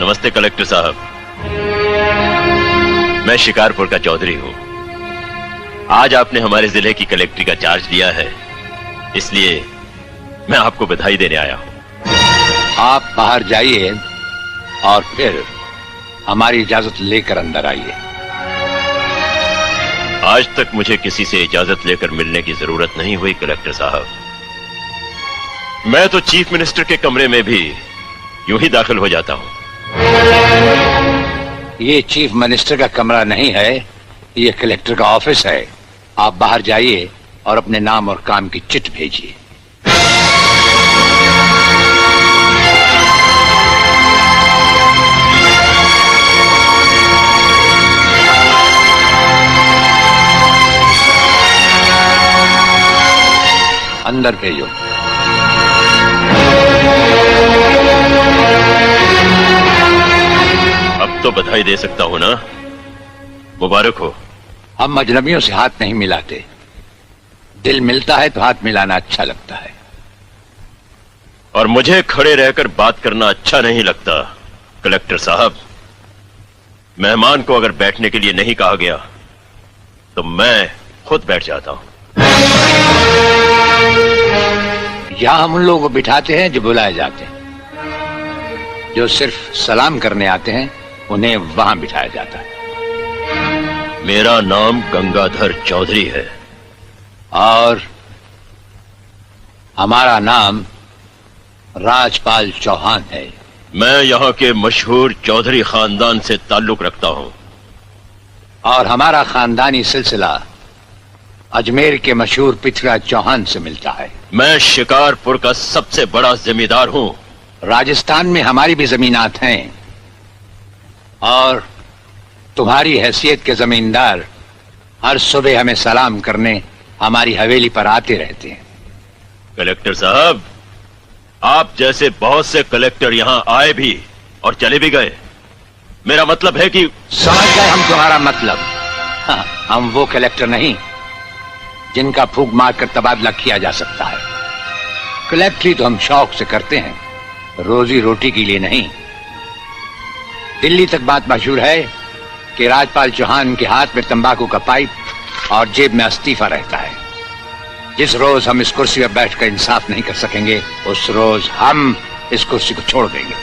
नमस्ते कलेक्टर साहब, मैं शिकारपुर का चौधरी हूं। आज आपने हमारे जिले की कलेक्ट्री का चार्ज लिया है, इसलिए मैं आपको बधाई देने आया हूं। आप बाहर जाइए और फिर हमारी इजाजत लेकर अंदर आइए। आज तक मुझे किसी से इजाजत लेकर मिलने की जरूरत नहीं हुई कलेक्टर साहब। मैं तो चीफ मिनिस्टर के कमरे में भी यूं ही दाखिल हो जाता हूं। ये चीफ मिनिस्टर का कमरा नहीं है, ये कलेक्टर का ऑफिस है। आप बाहर जाइए और अपने नाम और काम की चिट भेजिए। अंदर भेजो। अब तो बधाई दे सकता हूं ना? मुबारक हो। हम अजनबियों से हाथ नहीं मिलाते। दिल मिलता है तो हाथ मिलाना अच्छा लगता है। और मुझे खड़े रहकर बात करना अच्छा नहीं लगता कलेक्टर साहब। मेहमान को अगर बैठने के लिए नहीं कहा गया तो मैं खुद बैठ जाता हूं। यहां हम उन लोगों को बिठाते हैं जो बुलाए जाते हैं। जो सिर्फ सलाम करने आते हैं उन्हें वहां बिठाया जाता है। मेरा नाम गंगाधर चौधरी है और हमारा नाम राजपाल चौहान है। मैं यहाँ के मशहूर चौधरी खानदान से ताल्लुक रखता हूँ और हमारा खानदानी सिलसिला अजमेर के मशहूर पृथ्वीराज चौहान से मिलता है। मैं शिकारपुर का सबसे बड़ा जमींदार हूँ। राजस्थान में हमारी भी जमीनात हैं और तुम्हारी हैसियत के जमींदार हर सुबह हमें सलाम करने हमारी हवेली पर आते रहते हैं। कलेक्टर साहब, आप जैसे बहुत से कलेक्टर यहाँ आए भी और चले भी गए। मेरा मतलब है कि समझ गए हम तुम्हारा मतलब। हाँ, हम वो कलेक्टर नहीं जिनका फूंक मारकर तबादला किया जा सकता है। कलेक्टरी तो हम शौक से करते हैं, रोजी रोटी के लिए नहीं। दिल्ली तक बात मशहूर है कि राजपाल चौहान के हाथ में तंबाकू का पाइप और जेब में इस्तीफा रहता है। जिस रोज हम इस कुर्सी पर बैठकर इंसाफ नहीं कर सकेंगे उस रोज हम इस कुर्सी को छोड़ देंगे।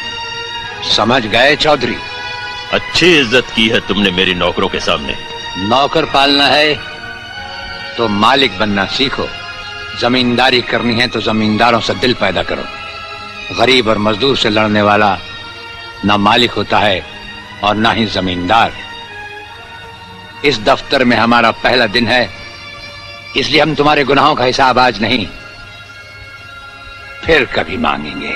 समझ गए चौधरी? अच्छी इज्जत की है तुमने मेरी नौकरों के सामने। नौकर पालना है तो मालिक बनना सीखो। जमींदारी करनी है तो जमींदारों से दिल पैदा करो। गरीब और मजदूर से लड़ने वाला ना मालिक होता है और ना ही जमींदार। इस दफ्तर में हमारा पहला दिन है, इसलिए हम तुम्हारे गुनाहों का हिसाब आज नहीं फिर कभी मांगेंगे।